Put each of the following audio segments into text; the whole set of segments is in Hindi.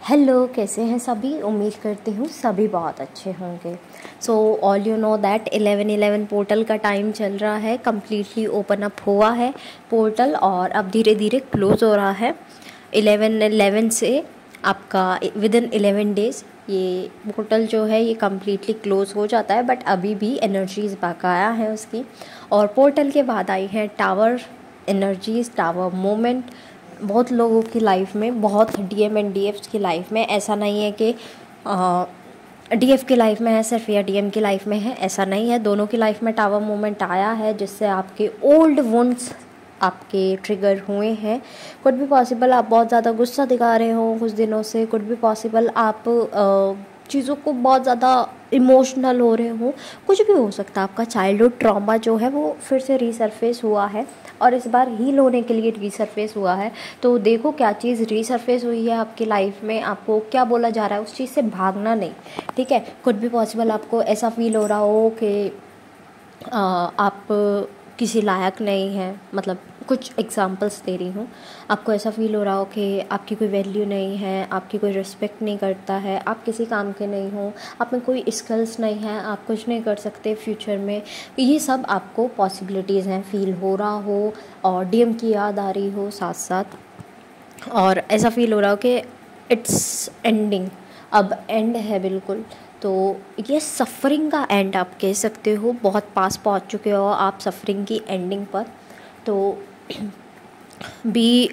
हेलो, कैसे हैं सभी। उम्मीद करती हूँ सभी बहुत अच्छे होंगे। So all you know that 11/11 portal का टाइम चल रहा है। कम्प्लीटली ओपन अप हुआ है पोर्टल और अब धीरे धीरे क्लोज़ हो रहा है। 11/11 से आपका विद इन 11 डेज़ ये पोर्टल जो है ये कम्प्लीटली क्लोज़ हो जाता है। बट अभी भी एनर्जीज़ बकाया है उसकी। और पोर्टल के बाद आई है टावर एनर्जीज़, टावर मोमेंट। बहुत लोगों की लाइफ में, बहुत डीएम एंड डीएफ की लाइफ में ऐसा नहीं है कि डीएफ की लाइफ में है सिर्फ या डीएम की लाइफ में है, ऐसा नहीं है। दोनों की लाइफ में टावर मोमेंट आया है जिससे आपके ओल्ड वुंड्स आपके ट्रिगर हुए हैं। कुड भी पॉसिबल आप बहुत ज़्यादा गुस्सा दिखा रहे हो कुछ दिनों से। कुड भी पॉसिबल आप चीज़ों को बहुत ज़्यादा इमोशनल हो रहे हो। कुछ भी हो सकता है। आपका चाइल्डहुड ट्रॉमा जो है वो फिर से रीसरफेस हुआ है और इस बार हील होने के लिए रीसरफेस हुआ है। तो देखो क्या चीज़ रीसरफेस हुई है आपकी लाइफ में, आपको क्या बोला जा रहा है, उस चीज़ से भागना नहीं, ठीक है। कुड भी पॉसिबल आपको ऐसा फील हो रहा हो कि आप किसी लायक नहीं हैं। मतलब कुछ एग्जांपल्स दे रही हूँ। आपको ऐसा फील हो रहा हो कि आपकी कोई वैल्यू नहीं है, आपकी कोई रिस्पेक्ट नहीं करता है, आप किसी काम के नहीं हो, आप में कोई स्किल्स नहीं है, आप कुछ नहीं कर सकते फ्यूचर में। ये सब आपको पॉसिबिलिटीज़ हैं, फील हो रहा हो और डीएम की याद आ रही हो साथ साथ। और ऐसा फील हो रहा हो कि इट्स एंडिंग, अब एंड है बिल्कुल। तो ये सफ़रिंग का एंड आप कह सकते हो। बहुत पास पहुंच चुके हो आप सफ़रिंग की एंडिंग पर। तो बी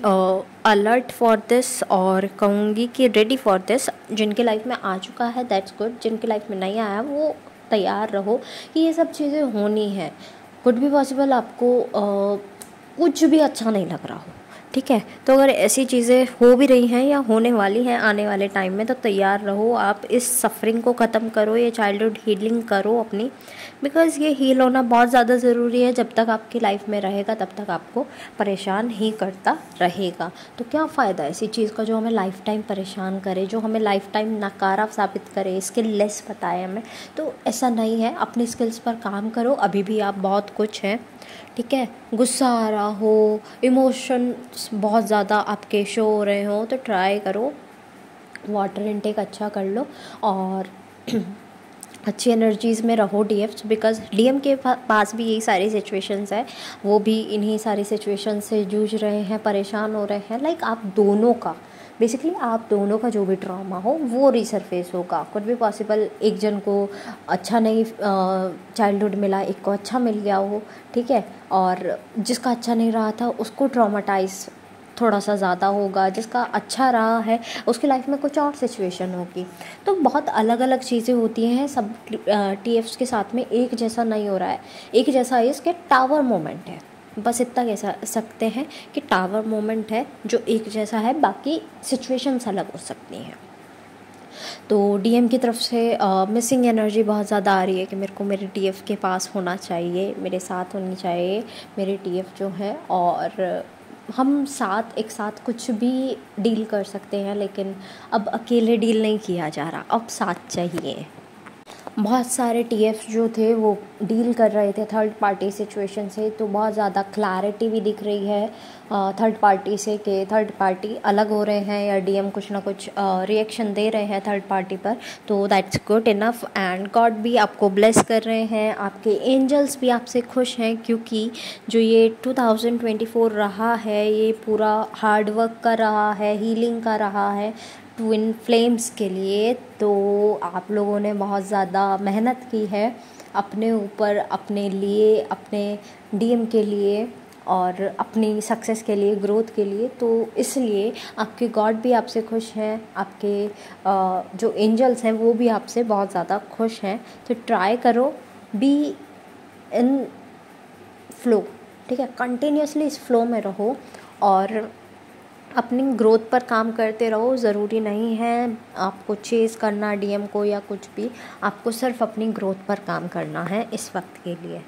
अलर्ट फॉर दिस, और कहूँगी कि रेडी फॉर दिस। जिनके लाइफ में आ चुका है दैट्स गुड, जिनके लाइफ में नहीं आया वो तैयार रहो कि ये सब चीज़ें होनी है। कुड भी पॉसिबल आपको कुछ भी अच्छा नहीं लग रहा हो, ठीक है। तो अगर ऐसी चीज़ें हो भी रही हैं या होने वाली हैं आने वाले टाइम में, तो तैयार रहो। आप इस सफ़रिंग को ख़त्म करो, ये चाइल्डहुड हीलिंग करो अपनी, बिकॉज़ ये हील होना बहुत ज़्यादा ज़रूरी है। जब तक आपकी लाइफ में रहेगा तब तक आपको परेशान ही करता रहेगा। तो क्या फ़ायदा ऐसी चीज़ का जो हमें लाइफ टाइम परेशान करे, जो हमें लाइफ टाइम नाकारा साबित करे, स्किललेस बताए हमें। तो ऐसा नहीं है। अपनी स्किल्स पर काम करो, अभी भी आप बहुत कुछ हैं, ठीक है। गुस्सा आ रहा हो, इमोशंस बहुत ज़्यादा आपके शो हो रहे हो, तो ट्राई करो वाटर इनटेक अच्छा कर लो और अच्छी एनर्जीज़ में रहो डीएफ। बिकॉज डीएम के पास भी यही सारी सिचुएशंस है, वो भी इन्हीं सारी सिचुएशन से जूझ रहे हैं, परेशान हो रहे हैं। लाइक आप दोनों का, बेसिकली आप दोनों का जो भी ट्रॉमा हो वो रिसरफेस होगा। कुछ भी पॉसिबल एक जन को अच्छा नहीं चाइल्डहुड मिला, एक को अच्छा मिल गया हो, ठीक है। और जिसका अच्छा नहीं रहा था उसको ट्रॉमाटाइज थोड़ा सा ज़्यादा होगा, जिसका अच्छा रहा है उसकी लाइफ में कुछ और सिचुएशन होगी। तो बहुत अलग अलग चीज़ें होती हैं। सब टीएफ्स के साथ में एक जैसा नहीं हो रहा है। एक जैसा इसके टावर मोमेंट है, बस इतना कह सकते हैं कि टावर मोमेंट है जो एक जैसा है, बाकी सिचुएशंस अलग हो सकती हैं। तो डीएम की तरफ से मिसिंग एनर्जी बहुत ज़्यादा आ रही है कि मेरे को मेरे टीएफ के पास होना चाहिए, मेरे साथ होनी चाहिए मेरे टीएफ जो है। और हम साथ एक साथ कुछ भी डील कर सकते हैं, लेकिन अब अकेले डील नहीं किया जा रहा, अब साथ चाहिए। बहुत सारे टीएफ जो थे वो डील कर रहे थे थर्ड पार्टी सिचुएशन से, तो बहुत ज़्यादा क्लैरिटी भी दिख रही है थर्ड पार्टी से कि थर्ड पार्टी अलग हो रहे हैं या डीएम कुछ ना कुछ रिएक्शन दे रहे हैं थर्ड पार्टी पर। तो that's good enough and God भी आपको ब्लेस कर रहे हैं, आपके एंजल्स भी आपसे खुश हैं, क्योंकि जो ये 2024 रहा है ये पूरा हार्ड वर्क का रहा है, हीलिंग का रहा है ट्विन फ्लेम्स के लिए। तो आप लोगों ने बहुत ज़्यादा मेहनत की है अपने ऊपर, अपने लिए, अपने डीएम के लिए और अपनी सक्सेस के लिए, ग्रोथ के लिए। तो इसलिए आपके गॉड भी आपसे खुश हैं, आपके जो एंजल्स हैं वो भी आपसे बहुत ज़्यादा खुश हैं। तो ट्राई करो बी इन फ्लो, ठीक है। कंटिन्यूसली इस फ्लो में रहो और अपनी ग्रोथ पर काम करते रहो। ज़रूरी नहीं है आपको चेज़ करना डीएम को या कुछ भी, आपको सिर्फ अपनी ग्रोथ पर काम करना है इस वक्त के लिए।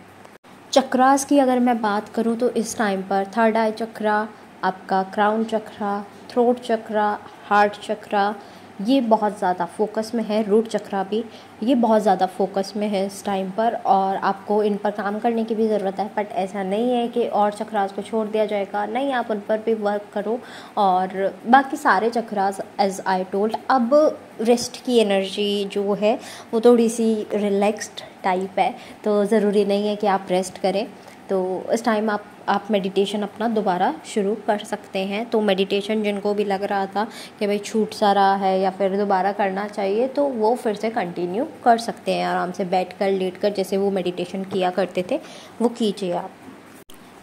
चक्रास की अगर मैं बात करूं तो इस टाइम पर थर्ड आई चक्रा, आपका क्राउन चक्रा, थ्रोट चक्रा, हार्ट चक्रा, ये बहुत ज़्यादा फोकस में है। रूट चक्रा भी ये बहुत ज़्यादा फोकस में है इस टाइम पर, और आपको इन पर काम करने की भी ज़रूरत है। बट ऐसा नहीं है कि और चक्रास को छोड़ दिया जाएगा, नहीं, आप उन पर भी वर्क करो। और बाकी सारे चक्रास एज आई टोल्ड, अब रेस्ट की एनर्जी जो है वो थोड़ी सी रिलैक्स्ड टाइप है, तो ज़रूरी नहीं है कि आप रेस्ट करें। तो इस टाइम आप मेडिटेशन अपना दोबारा शुरू कर सकते हैं। तो मेडिटेशन जिनको भी लग रहा था कि भाई छूट सा रहा है या फिर दोबारा करना चाहिए, तो वो फिर से कंटिन्यू कर सकते हैं। आराम से बैठकर, लेटकर, जैसे वो मेडिटेशन किया करते थे वो कीजिए आप।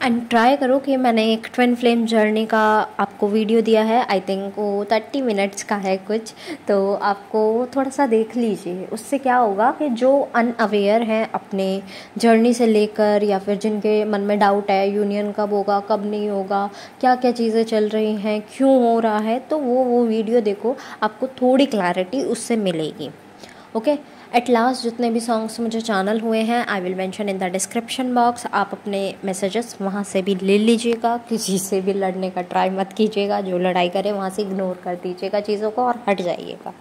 एंड ट्राई करो कि मैंने एक ट्विन फ्लेम जर्नी का आपको वीडियो दिया है, आई थिंक वो 30 मिनट्स का है कुछ, तो आपको थोड़ा सा देख लीजिए। उससे क्या होगा कि जो अनअवेयर हैं अपने जर्नी से लेकर, या फिर जिनके मन में डाउट है यूनियन कब होगा कब नहीं होगा, क्या क्या चीज़ें चल रही हैं, क्यों हो रहा है, तो वो वीडियो देखो, आपको थोड़ी क्लैरिटी उससे मिलेगी। ओके, एट लास्ट जितने भी सॉन्ग्स मुझे चैनल हुए हैं I will mention in the description box. आप अपने मैसेजेस वहाँ से भी ले लीजिएगा, किसी से भी लड़ने का ट्राई मत कीजिएगा, जो लड़ाई करे वहाँ से इग्नोर कर दीजिएगा चीज़ों को और हट जाइएगा।